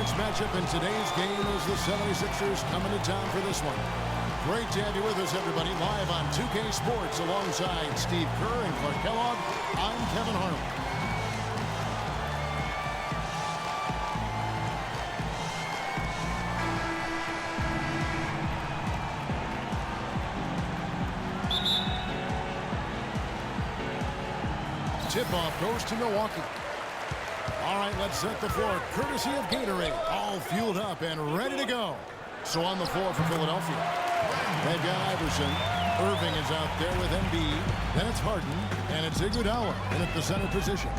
next matchup in today's game is the 76ers coming to town for this one. Great to have you with us, everybody, live on 2K Sports alongside Steve Kerr and Clark Kellogg. I'm Kevin Harlan. Tip-off goes to Milwaukee. All right, let's set the floor courtesy of Gatorade. All fueled up and ready to go. So on the floor for Philadelphia, they've got Iverson. Irving is out there with Embiid. Then it's Harden, and it's Iguodala in at the center position.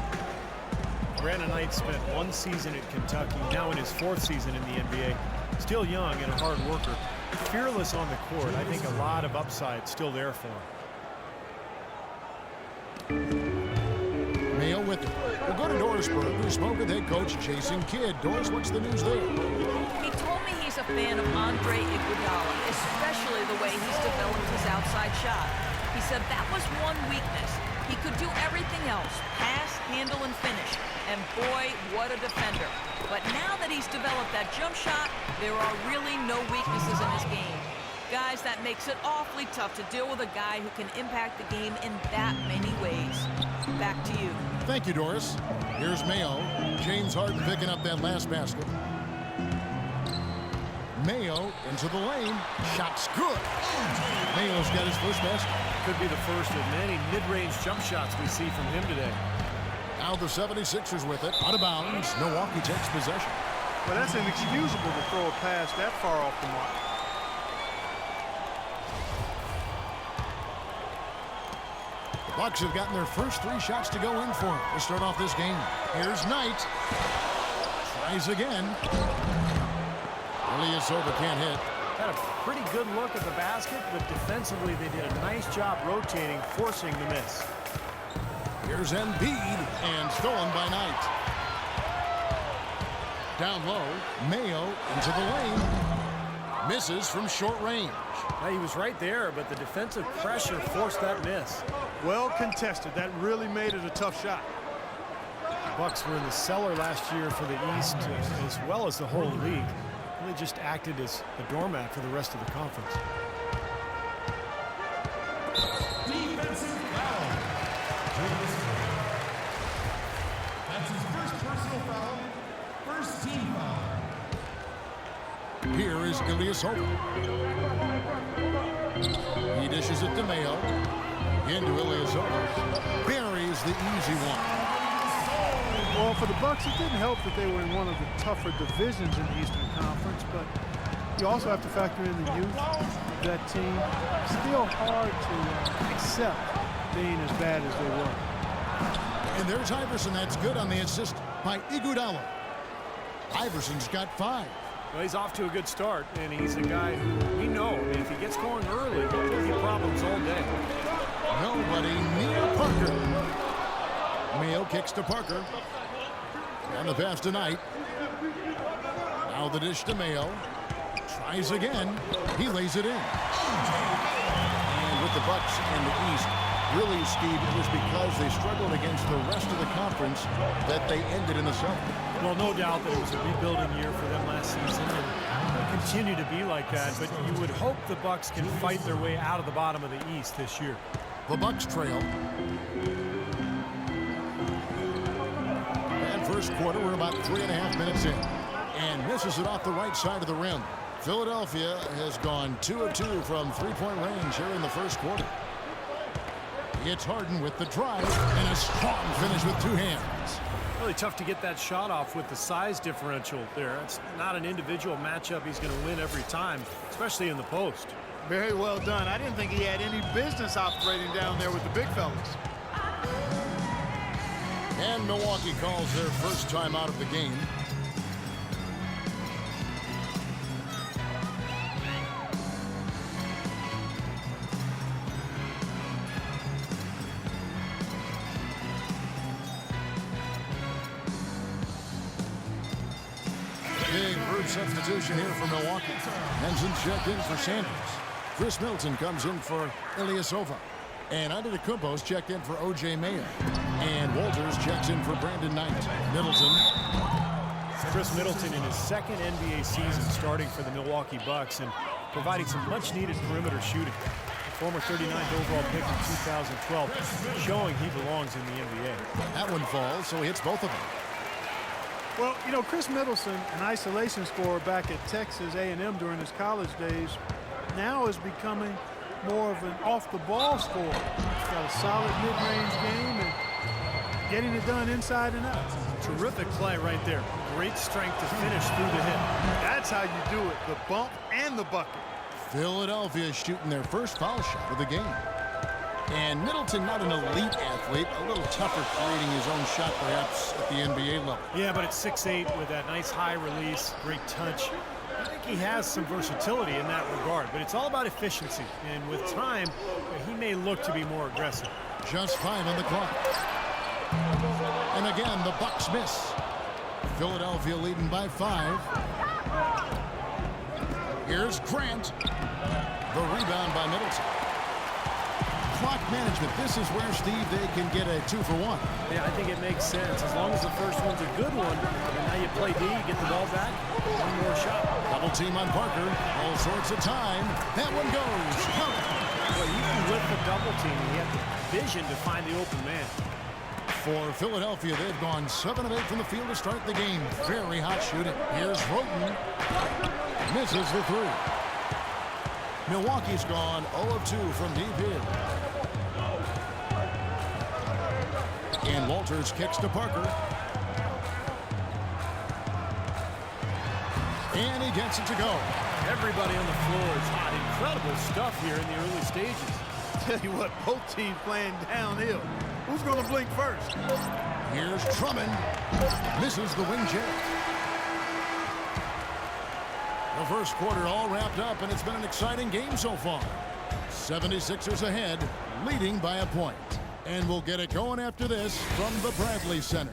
Brandon Knight spent 1 season at Kentucky, now in his 4th season in the NBA. Still young and a hard worker. Fearless on the court. I think a lot of upside still there for him. Mayo with it. We'll go to Dorisburg. We spoke with head coach Jason Kidd. Doris, what's the news there? He told me he's a fan of Andre Iguodala, especially the way he's developed his outside shot. He said that was one weakness. He could do everything else, pass, handle, and finish. And boy, what a defender. But now that he's developed that jump shot, there are really no weaknesses in his game. Guys, that makes it awfully tough to deal with a guy who can impact the game in that many ways. Back to you. Thank you, Doris. Here's Mayo. James Harden picking up that last basket. Mayo into the lane. Shot's good. Mayo's got his first basket. Could be the first of many mid-range jump shots we see from him today. Now the 76ers with it. Out of bounds. Milwaukee takes possession. Well, that's inexcusable to throw a pass that far off the mark. Bucks have gotten their first 3 shots to go in for him to start off this game. Here's Knight. Tries again. Ilyasova can't hit. Had a pretty good look at the basket, but defensively they did a nice job rotating, forcing the miss. Here's Embiid, and stolen by Knight. Down low, Mayo into the lane. Misses from short range. Now, he was right there, but the defensive pressure forced that miss. Well contested. That really made it a tough shot. Bucks were in the cellar last year for the East, as well as the whole league. They just acted as a doormat for the rest of the conference. Defensive foul. That's his first personal foul. First team foul. Here is Ilyasova. He dishes it to Mayo. Into Ilyasova. Buries the easy one. Well, for the Bucks, it didn't help that they were in one of the tougher divisions in the Eastern Conference, but you also have to factor in the youth of that team. Still hard to accept being as bad as they were. And there's Iverson. That's good on the assist by Iguodala. Iverson's got 5. Well, he's off to a good start, and he's a guy who we know if he gets going early, he'll give you problems all day. Nobody near Parker. Mayo kicks to Parker. And the pass to Knight. Now the dish to Mayo. Tries again. He lays it in. And with the Bucks in the East, really, Steve, it was because they struggled against the rest of the conference that they ended in the South. Well, no doubt that it was a rebuilding year for them last season, and it'll continue to be like that. But you would hope the Bucks can fight their way out of the bottom of the East this year. The Bucks trail. And first quarter, we're about 3.5 minutes in. And misses it off the right side of the rim. Philadelphia has gone 2 of 2 from three-point range here in the first quarter. It's Harden with the drive and a strong finish with 2 hands. Really tough to get that shot off with the size differential there. It's not an individual matchup he's going to win every time, especially in the post. Very well done. I didn't think he had any business operating down there with the big fellas. And Milwaukee calls their first time out of the game. Big group substitution here for Milwaukee. Henson checked in for Sanders. Chris Middleton comes in for Ilyasova. And Antetokounmpo's checked in for O.J. Mayo. And Walters checks in for Brandon Knight. Middleton Chris Middleton in his second NBA season starting for the Milwaukee Bucks and providing some much-needed perimeter shooting. The former 39th overall pick in 2012, showing he belongs in the NBA. That one falls, so he hits both of them. Well, you know, Chris Middleton, an isolation scorer back at Texas A&M during his college days, now is becoming more of an off-the-ball scorer. He's got a solid mid-range game and getting it done inside and out. Terrific play right there. Great strength to finish through the hit. That's how you do it, the bump and the bucket. Philadelphia shooting their first foul shot of the game. And Middleton, not an elite athlete, a little tougher creating his own shot perhaps at the NBA level. Yeah, but at 6'8", with that nice high release, great touch, I think he has some versatility in that regard, but it's all about efficiency. And with time, he may look to be more aggressive. Just 5 on the clock. And again, the Bucks miss. Philadelphia leading by 5. Here's Grant. The rebound by Middleton. Clock management. This is where, Steve, they can get a 2 for 1. Yeah, I think it makes sense. As long as the first one's a good one, and now you play D, you get the ball back, one more shot. Double team on Parker. All sorts of time. That one goes. Well, you can whip the double team, and you have the vision to find the open man. For Philadelphia, they've gone 7 of 8 from the field to start the game. Very hot shooting. Here's Roten. Misses the 3. Milwaukee's gone 0 of 2 from deep here. And Walters kicks to Parker. And he gets it to go. Everybody on the floor is hot. Incredible stuff here in the early stages. Tell you what, both teams playing downhill. Who's going to blink first? Here's Drummond. Misses the wing jet. The first quarter all wrapped up, and it's been an exciting game so far. 76ers ahead, leading by a point. And we'll get it going after this from the Bradley Center.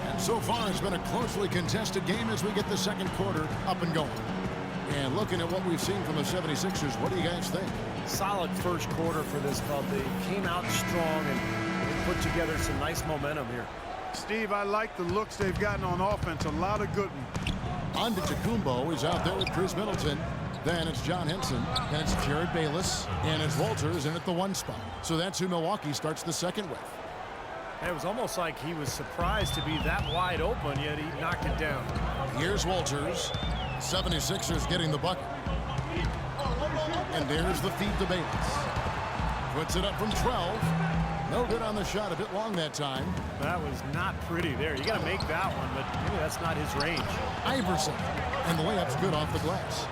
And so far, it's been a closely contested game as we get the second quarter up and going. And looking at what we've seen from the 76ers, what do you guys think? Solid first quarter for this club. They came out strong and put together some nice momentum here. Steve, I like the looks they've gotten on offense. A lot of good ones. Antetokounmpo is out there with Chris Middleton. Then it's John Henson. Then it's Jared Bayless. And it's Walters in at the 1 spot. So that's who Milwaukee starts the second with. It was almost like he was surprised to be that wide open, yet he knocked it down. Here's Walters. 76ers getting the bucket. And there's the feed to Bayless. Puts it up from 12. No good on the shot. A bit long that time. That was not pretty there. You got to make that one, but maybe that's not his range. Iverson. And the layup's good off the glass.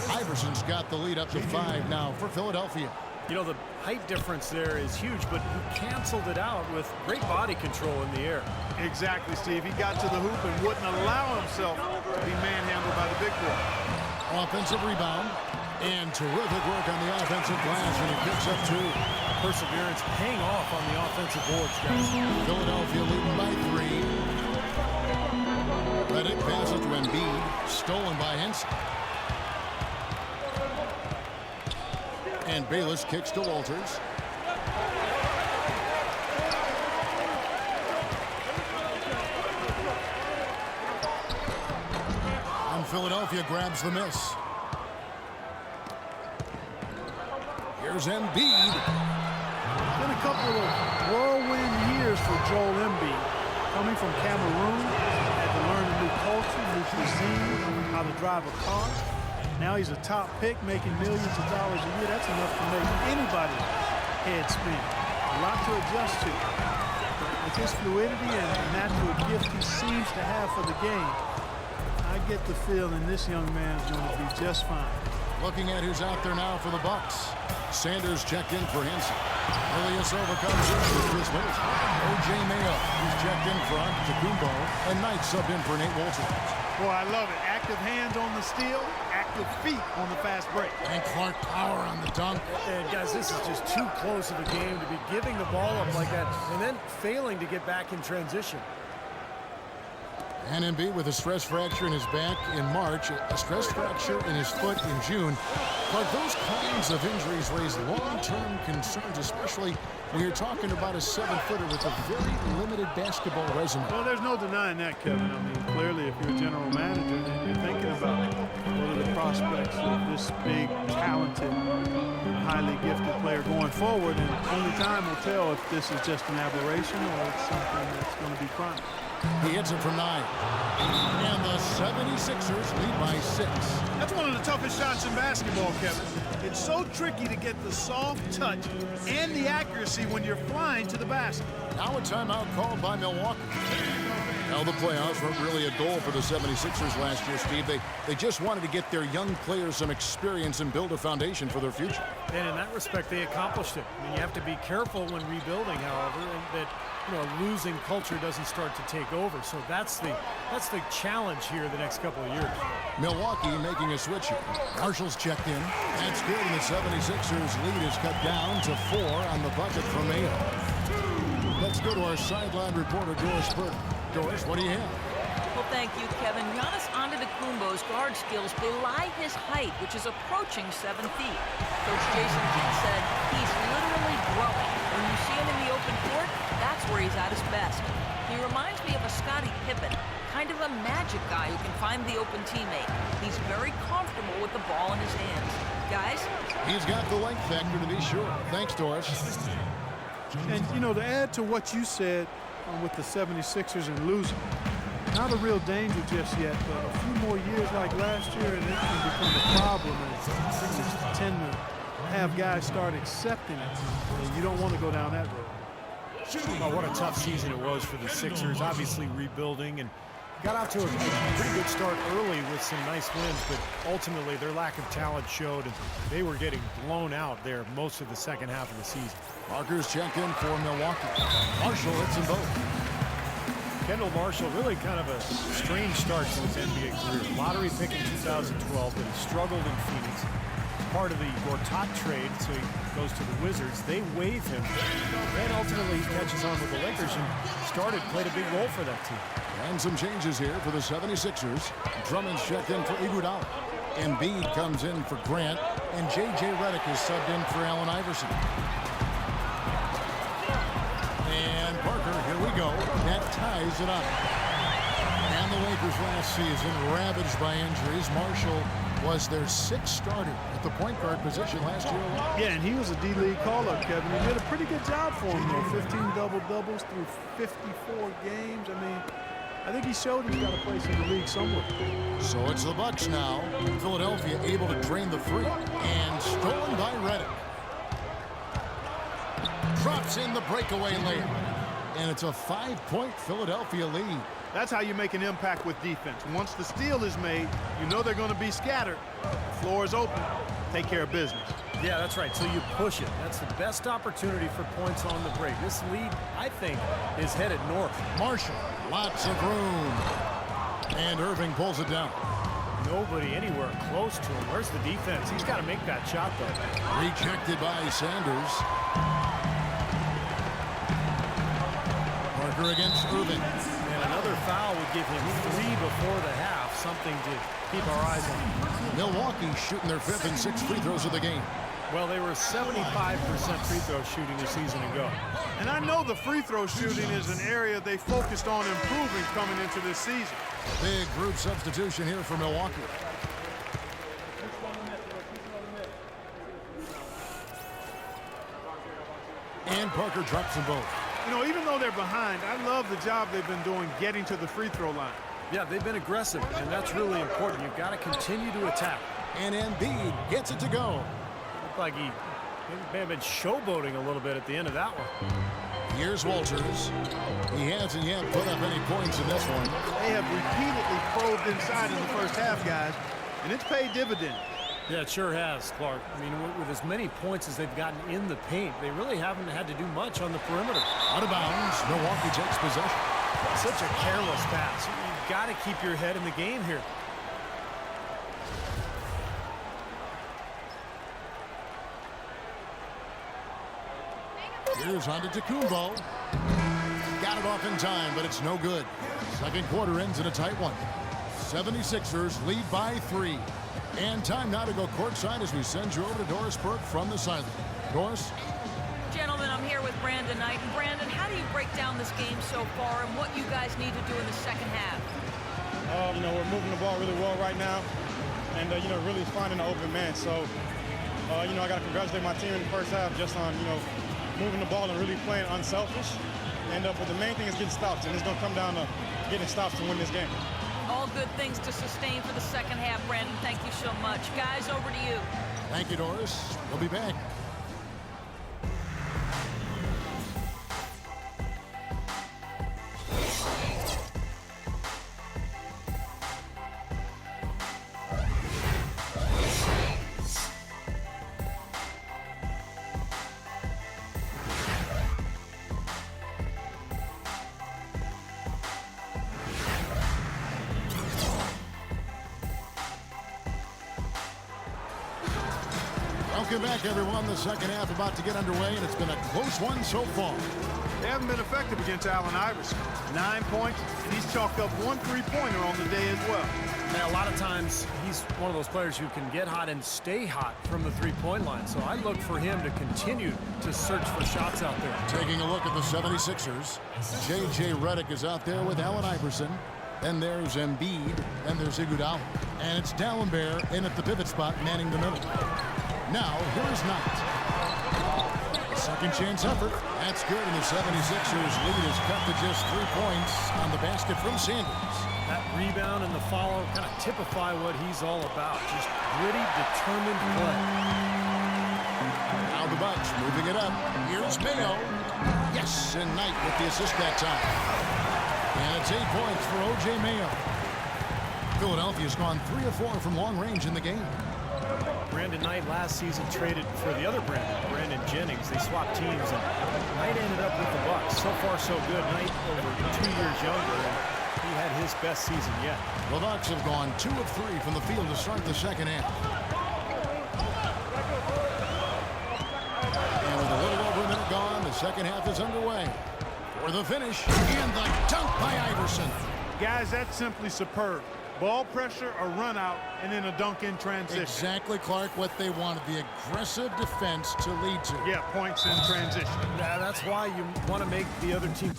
Iverson's got the lead up to 5 now for Philadelphia. You know, the height difference there is huge, but he canceled it out with great body control in the air. Exactly, Steve. He got to the hoop and wouldn't allow himself to be manhandled by the big boy. Offensive rebound. And terrific work on the offensive glass, and he picks up 2. Perseverance paying off on the offensive boards, guys. Philadelphia leading by 3. Redick passes to Embiid. Stolen by Henson. And Bayless kicks to Walters. And Philadelphia grabs the miss. Here's Embiid. Been a couple of whirlwind years for Joel Embiid. Coming from Cameroon, had to learn a new culture, new cuisine, how to drive a car. Now he's a top pick, making millions of dollars a year. That's enough to make anybody's head spin. A lot to adjust to. But with his fluidity and the natural gift he seems to have for the game, I get the feeling this young man is going to be just fine. Looking at who's out there now for the Bucks. Sanders checked in for Henson. Ilyasova comes in for Chris Middleton. O.J. Mayo, he's checked in for Antetokounmpo. And Knight subbed in for Nate Walters. Boy, I love it. Active hands on the steal, active feet on the fast break. And Clark Power on the dunk. And guys, this is just too close of a game to be giving the ball up like that and then failing to get back in transition. And Embiid with a stress fracture in his back in March, a stress fracture in his foot in June. But those kinds of injuries raise long-term concerns, especially when you're talking about a 7-footer with a very limited basketball resume. Well, there's no denying that, Kevin. I mean, clearly, if you're a general manager, then you're thinking about what are the prospects of this big, talented, highly gifted player going forward, and only time will tell if this is just an aberration or it's something that's going to be chronic. He hits it from 9. And the 76ers lead by 6. That's one of the toughest shots in basketball, Kevin. It's so tricky to get the soft touch and the accuracy when you're flying to the basket. Now a timeout called by Milwaukee. Now the playoffs weren't really a goal for the 76ers last year, Steve. They just wanted to get their young players some experience and build a foundation for their future. And in that respect, they accomplished it. I mean, you have to be careful when rebuilding, however, and that a losing culture doesn't start to take over. So that's the challenge here the next couple of years. Milwaukee making a switch here. Marshall's checked in. That's good, and the 76ers lead is cut down to 4 on the bucket from Mayo. Let's go to our sideline reporter, Doris Burke. Doris, what do you have? Well, thank you, Kevin. Giannis Antetokounmpo's guard skills belie his height, which is approaching 7 feet. Coach Jason Kidd said he's literally growing. When you see him in the open court, that's where he's at his best. He reminds me of a Scottie Pippen, kind of a magic guy who can find the open teammate. He's very comfortable with the ball in his hands. Guys? He's got the length factor to be sure. Thanks, Doris. And, to add to what you said with the 76ers and losing, not a real danger just yet, but a few more years like last year, and it can become a problem. And Sixers tend to have guys start accepting it, and you don't want to go down that road. Well, what a tough season it was for the Sixers, obviously rebuilding, and got out to a pretty good start early with some nice wins, but ultimately their lack of talent showed, and they were getting blown out there most of the second half of the season. Parker's checked in for Milwaukee. Marshall hits them both. Kendall Marshall, really kind of a strange start to his NBA career. Lottery pick in 2012, but he struggled in Phoenix. Part of the Gortat trade, so he goes to the Wizards. They waive him. Then ultimately he catches on with the Lakers and played a big role for that team. And some changes here for the 76ers. Drummond's checked in for Iguodala. Embiid comes in for Grant, and J.J. Redick is subbed in for Allen Iverson. And Parker, here we go. That ties it up. And the Lakers last season, ravaged by injuries. Marshall was their 6th starter at the point guard position last year alone. Yeah, and he was a D-League call-up, Kevin. He did a pretty good job for him, though. 15 double-doubles through 54 games. I mean, I think he showed he's got a place in the league somewhere. So it's the Bucks now. Philadelphia able to drain the three. And stolen by Redick. Drops in the breakaway layup. And it's a 5-point Philadelphia lead. That's how you make an impact with defense. Once the steal is made, you know they're going to be scattered. The floor is open. Take care of business. Yeah, that's right. So you push it. That's the best opportunity for points on the break. This lead, I think, is headed north. Marshall, lots of room. And Irving pulls it down. Nobody anywhere close to him. Where's the defense? He's got to make that shot, though. Rejected by Sanders. Parker against Irving. And another foul would give him 3 before the half, something to keep our eyes on. Milwaukee shooting their 5th and 6th free throws of the game. Well, they were 75% free throw shooting a season ago. And I know the free throw shooting is an area they focused on improving coming into this season. Big group substitution here for Milwaukee. And Parker drops them both. Even though they're behind, I love the job they've been doing getting to the free throw line. Yeah, they've been aggressive, and that's really important. You've got to continue to attack. And Embiid gets it to go. Looked like he may have been showboating a little bit at the end of that one. Here's Walters. He hasn't yet put up any points in this one. They have repeatedly probed inside in the first half, guys, and it's paid dividends. Yeah, it sure has, Clark. I mean, with as many points as they've gotten in the paint, they really haven't had to do much on the perimeter. Out of bounds, Milwaukee takes possession. Such a careless pass. You've got to keep your head in the game here. Here's Antetokounmpo. Got Got it off in time, but it's no good. Second quarter ends in a tight one. 76ers lead by 3. And time now to go courtside as we send you over to Doris Burke from the sideline. Doris? Gentlemen, I'm here with Brandon Knight. And Brandon, how do you break down this game so far and what you guys need to do in the second half? We're moving the ball really well right now and, really finding an open man. So, I got to congratulate my team in the first half just on, moving the ball and really playing unselfish. And but the main thing is getting stops, and it's going to come down to getting stops to win this game. All good things to sustain for the second half, Brandon. Thank you so much. Guys, over to you. Thank you, Doris. We'll be back. Welcome back, everyone. The second half about to get underway, and it's been a close one so far. They haven't been effective against Allen Iverson. 9 points, and he's chalked up 1 3-pointer on the day as well. And a lot of times, he's one of those players who can get hot and stay hot from the three-point line. So I look for him to continue to search for shots out there. Taking a look at the 76ers, J.J. Redick is out there with Allen Iverson. Then there's Embiid, and there's Iguodala. And it's Dalembert in at the pivot spot, manning the middle. Now, here's Knight. Second chance effort. That's good, and the 76ers lead is cut to just 3 points on the basket from Sanders. That rebound and the follow kind of typify what he's all about. Just gritty, determined play. Now the Bucks moving it up. Here's Mayo. Yes, and Knight with the assist that time. And it's 8 points for O.J. Mayo. Philadelphia's gone 3 of 4 from long range in the game. Brandon Knight last season traded for the other Brandon Jennings. They swapped teams, and Knight ended up with the Bucks. So far, so good. Knight over 2 years younger, and he had his best season yet. The Bucks have gone 2 of 3 from the field to start the second half. And with a little over a minute gone, the second half is underway. For the finish, and the dunk by Iverson. Guys, that's simply superb. Ball pressure, a run out, and then a dunk in transition. Exactly, Clark, what they wanted, the aggressive defense to lead to. Yeah, points in transition. Yeah, that's why you want to make the other team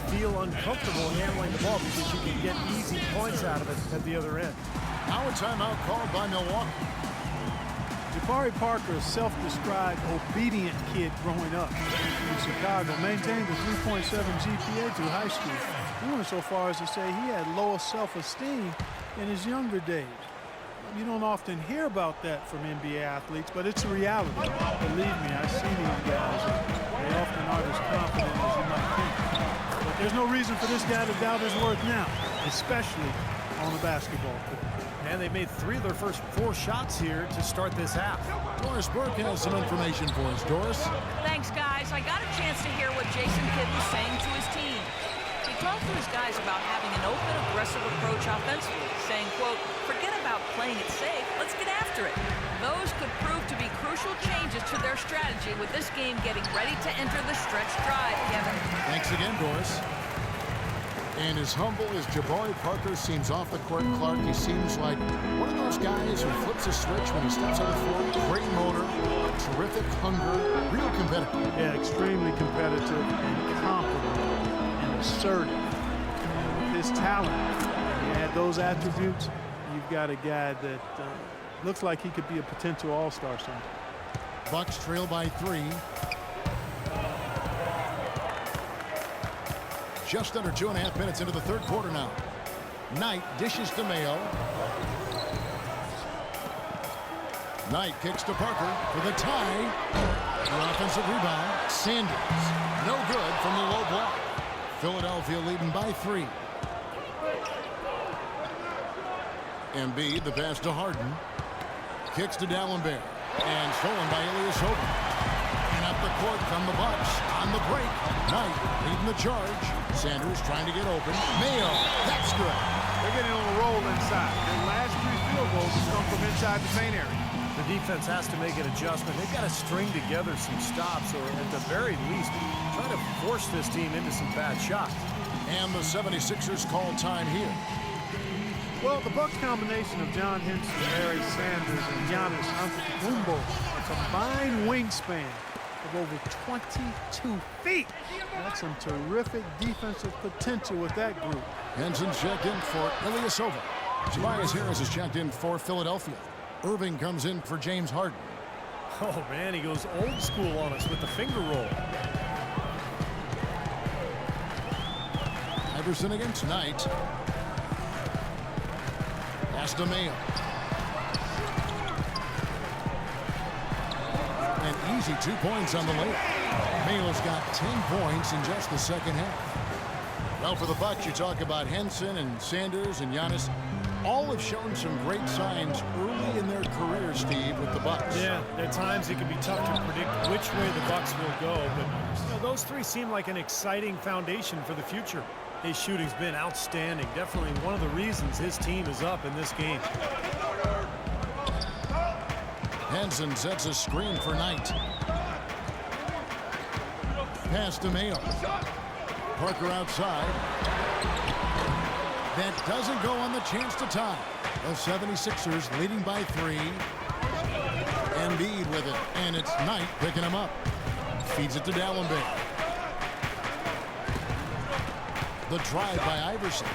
feel uncomfortable handling the ball, because you can get easy points out of it at the other end. Now a timeout called by Milwaukee. Jabari Parker, a self-described obedient kid growing up in Chicago, maintained a 3.7 GPA through high school. He went so far as to say he had lower self-esteem in his younger days. You don't often hear about that from NBA athletes, but it's a reality. Believe me, I see these guys. They often aren't as confident as you might think. But there's no reason for this guy to doubt his worth now, especially on the basketball court. And they made 3 of their first 4 shots here to start this half. Doris Burke has some information for us. Doris? Thanks, guys. I got a chance to hear what Jason Kidd was saying to his team. He talked to his guys about having an open, aggressive approach offensively, saying, quote, forget about playing it safe, let's get after it. Those could prove to be crucial changes to their strategy with this game getting ready to enter the stretch drive, Kevin. Thanks again, Doris. And as humble as Jabari Parker seems off the court, Clark, he seems like one of those guys who flips a switch when he steps on the floor. Great motor, terrific hunger, real competitive. Yeah, extremely competitive and confident and assertive. And with his talent, you add those attributes, you've got a guy that looks like he could be a potential all-star someday. Bucks trail by 3. Just under 2.5 minutes into the third quarter now. Knight dishes to Mayo. Knight kicks to Parker for the tie. The offensive rebound. Sanders. No good from the low block. Philadelphia leading by 3. Embiid, the pass to Harden. Kicks to Dalembert. And stolen by Ilyasova. And up the court come the Bucks on the break. Knight leading the charge. Sanders trying to get open. Mayo, that's good. They're getting on a roll inside. Their last 3 field goals have come from inside the paint area. The defense has to make an adjustment. They've got to string together some stops, or at the very least, try to force this team into some bad shots. And the 76ers call time here. Well, the Bucks combination of John Henson, Barry Sanders, and Giannis Antetokounmpo, combined wingspan of over 22 feet. That's some terrific defensive potential with that group. Henson checked in for Ilyasova. Tobias Harris is checked in for Philadelphia. Irving comes in for James Harden. Oh, man, he goes old school on us with the finger roll. Iverson again tonight. Pass to Mayo. An easy 2 points on the layup. Mayo's got 10 points in just the second half. Well, for the Bucks, you talk about Henson and Sanders and Giannis. All have shown some great signs early in their career, Steve, with the Bucks. Yeah, at times it can be tough to predict which way the Bucks will go, but those three seem like an exciting foundation for the future. His shooting's been outstanding. Definitely one of the reasons his team is up in this game. Henson sets a screen for Knight. Pass to Mayo. Parker outside. That doesn't go on the chance to tie. The 76ers leading by 3. Embiid with it, and it's Knight picking him up. Feeds it to Dallenberg. The drive by Iverson.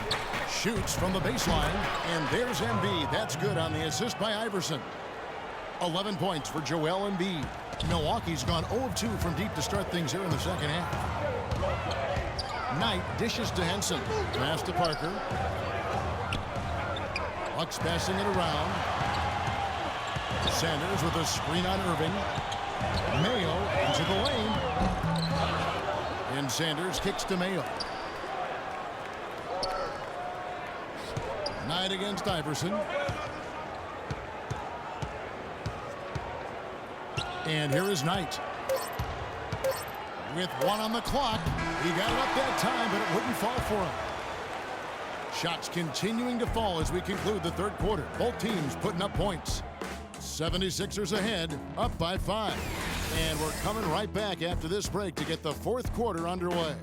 Shoots from the baseline, and there's Embiid. That's good on the assist by Iverson. 11 points for Joel Embiid. Milwaukee's gone 0 of 2 from deep to start things here in the second half. Knight dishes to Henson. Pass to Parker. Bucks passing it around. Sanders with a screen on Irving. Mayo into the lane. And Sanders kicks to Mayo. Knight against Iverson. And here is Knight. With 1 on the clock. He got it up that time, but it wouldn't fall for him. Shots continuing to fall as we conclude the third quarter. Both teams putting up points. 76ers ahead, up by 5. And we're coming right back after this break to get the fourth quarter underway.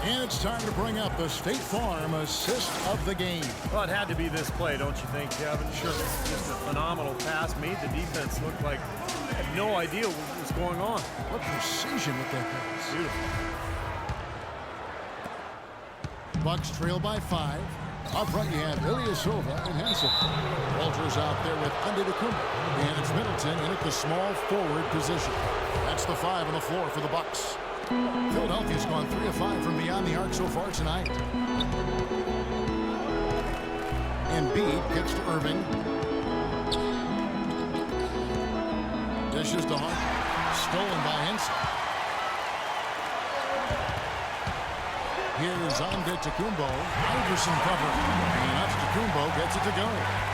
And it's time to bring up the State Farm assist of the game. Well, it had to be this play, don't you think, Kevin? Sure. Just a phenomenal pass. Made the defense look like they had no idea what was going on. What precision with that pass. Beautiful. Bucks trail by 5. Up front you have Ilyasova and Henson. Walters out there with Antetokounmpo. And it's Middleton in at the small forward position. That's the 5 on the floor for the Bucks. Philadelphia's gone 3 of 5 from beyond the arc so far tonight. Embiid kicks to Irving. Dishes to Hart. Stolen by Henson. Here's Antetokounmpo. Iverson cover. And Antetokounmpo gets it to go.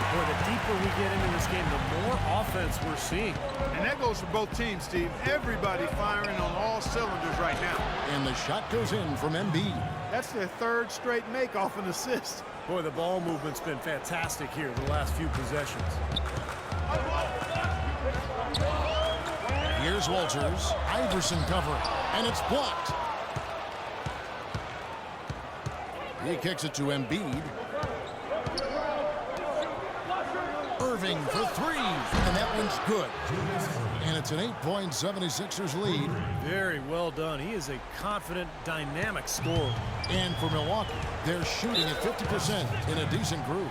Boy, the deeper we get into this game, the more offense we're seeing. And that goes for both teams, Steve. Everybody firing on all cylinders right now. And the shot goes in from Embiid. That's their third straight make off an assist. Boy, the ball movement's been fantastic here the last few possessions. Here's Walters. Iverson covering. And it's blocked. He kicks it to Embiid. Irving for 3. And that one's good. And it's an 8-point 76ers lead. Very well done. He is a confident, dynamic scorer. And for Milwaukee, they're shooting at 50% in a decent group.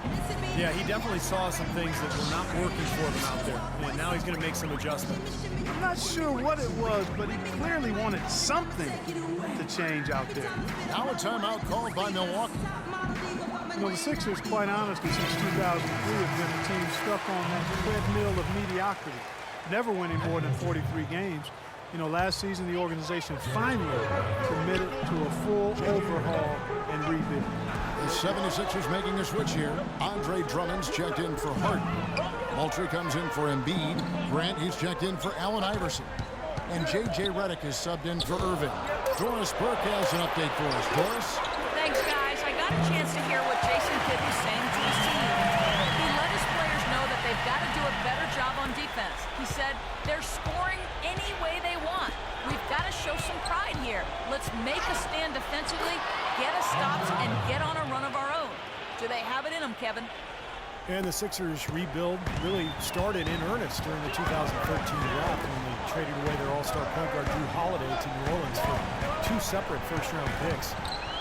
Yeah, he definitely saw some things that were not working for him out there. And now he's going to make some adjustments. I'm not sure what it was, but he clearly wanted something to change out there. Now a timeout called by Milwaukee. You know, the Sixers, quite honestly, since 2003 have been a team stuck on that treadmill of mediocrity, never winning more than 43 games. You know, last season the organization finally committed to a full overhaul and rebuild. The 76ers making a switch here. Andre Drummond's checked in for Harden. Moultrie comes in for Embiid. Grant, he's checked in for Allen Iverson. And J.J. Redick is subbed in for Irving. Doris Burke has an update for us. Doris? Thanks, guys. I got a chance to hear what Jason Kidd was saying to his team. He let his players know that they've got to do a better job on defense. He said they're scoring any way they want. We've got to show some pride here. Let's make a stand defensively, get us stops, and get on a run of our own. Do they have it in them, Kevin? And the Sixers rebuild really started in earnest during the 2013 draft when they traded away their all-star point guard Drew Holiday to New Orleans for 2 separate first-round picks.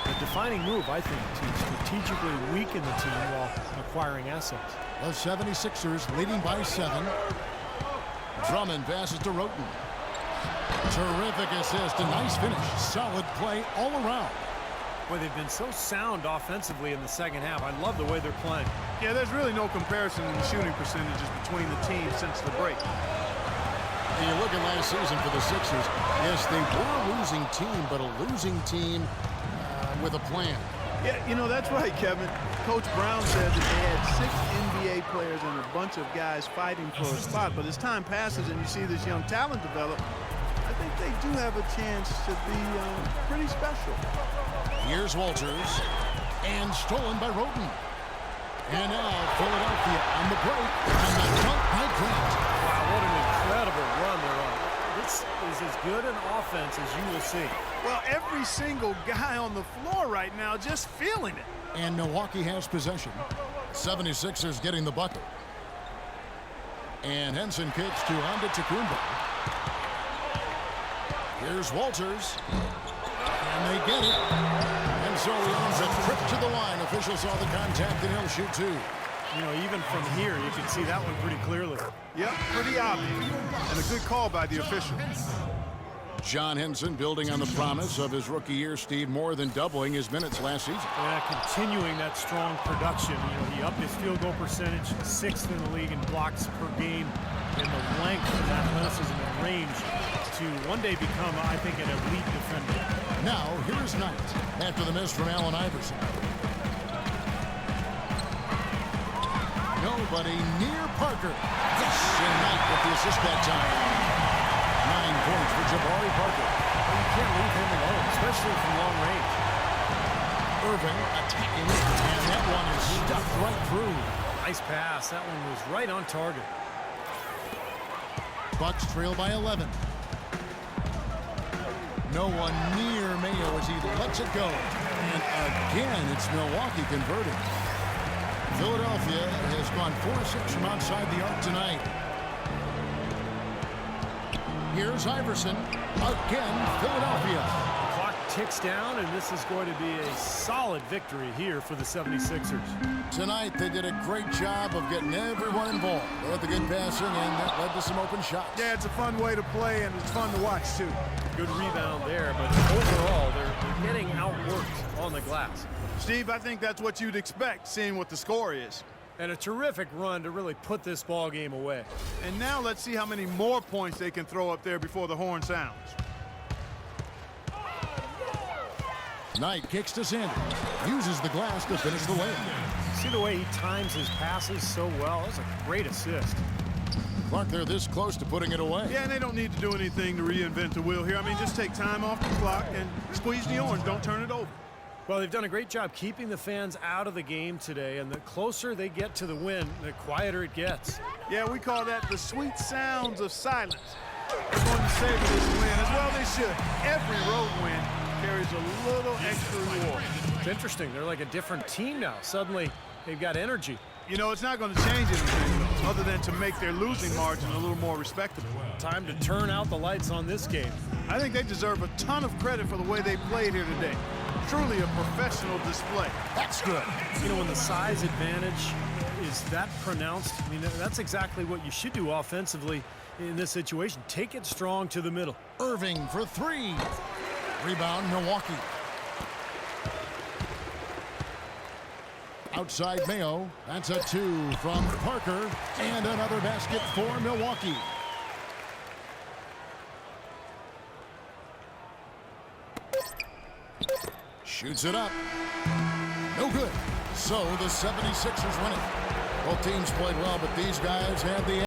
A defining move, I think, to strategically weaken the team while acquiring assets. The 76ers leading by 7. Drummond passes to Roten. Terrific assist, a nice finish. Solid play all around. Boy, they've been so sound offensively in the second half. I love the way they're playing. Yeah, there's really no comparison in the shooting percentages between the teams since the break. And you look at last season for the Sixers, yes, they were a losing team, but a losing team with a plan. Yeah, you know, that's right, Kevin. Coach Brown said that they had 6 NBA players and a bunch of guys fighting for a spot. But as time passes and you see this young talent develop, I think they do have a chance to be pretty special. Here's Walters, and stolen by Roten. And now Philadelphia on the break, and the dunk by Grant. Wow, what an incredible run they're on. This is as good an offense as you will see. Well, every single guy on the floor right now just feeling it. And Milwaukee has possession. 76ers getting the bucket. And Henson kicks to Antetokounmpo. Here's Walters. And they get it. And so he owns a trip to the line. Officials saw the contact, and he'll shoot 2. You know, even from here, you can see that one pretty clearly. Yep, pretty obvious. And a good call by the official. John Henson building on the promise of his rookie year, Steve, more than doubling his minutes last season. Yeah, continuing that strong production. You know, he upped his field goal percentage, 6th in the league in blocks per game, and the length of athleticism and range to one day become, I think, an elite defender. Now, here's Knight after the miss from Allen Iverson. Nobody near Parker. Yes, and Knight with the assist that time. 9 points for Jabari Parker. You can't leave him alone, especially from long range. Irving attacking, and that one is stuffed right through. Nice pass. That one was right on target. Bucks trail by 11. No one near Mayo as he lets it go. And again, it's Milwaukee converting. Philadelphia has gone 4-6 from outside the arc tonight. Here's Iverson. Again, Philadelphia. The clock ticks down, and this is going to be a solid victory here for the 76ers. Tonight, they did a great job of getting everyone involved. They had the good passing, and that led to some open shots. Yeah, it's a fun way to play, and it's fun to watch, too. Good rebound there, but overall, they're getting outworked on the glass. Steve, I think that's what you'd expect, seeing what the score is. And a terrific run to really put this ball game away. And now let's see how many more points they can throw up there before the horn sounds. Knight kicks to Sanders. Uses the glass to finish the layup. See the way he times his passes so well? That's a great assist. Clark, they're this close to putting it away. Yeah, and they don't need to do anything to reinvent the wheel here. I mean, just take time off the clock and squeeze the orange. Don't turn it over. Well, they've done a great job keeping the fans out of the game today, and the closer they get to the win, the quieter it gets. Yeah, we call that the sweet sounds of silence. They're going to savor this win, as well they should. Every road win carries a little extra reward. It's interesting. They're like a different team now. Suddenly, they've got energy. You know, it's not going to change anything, though, other than to make their losing margin a little more respectable. Time to turn out the lights on this game. I think they deserve a ton of credit for the way they played here today. Truly a professional display. That's good. You know, when the size advantage is that pronounced, I mean, that's exactly what you should do offensively in this situation. Take it strong to the middle. Irving for 3. Rebound, Milwaukee. Outside Mayo. That's a 2 from Parker. And another basket for Milwaukee. Shoots it up. No good. So the 76ers win it. Both teams played well, but these guys had the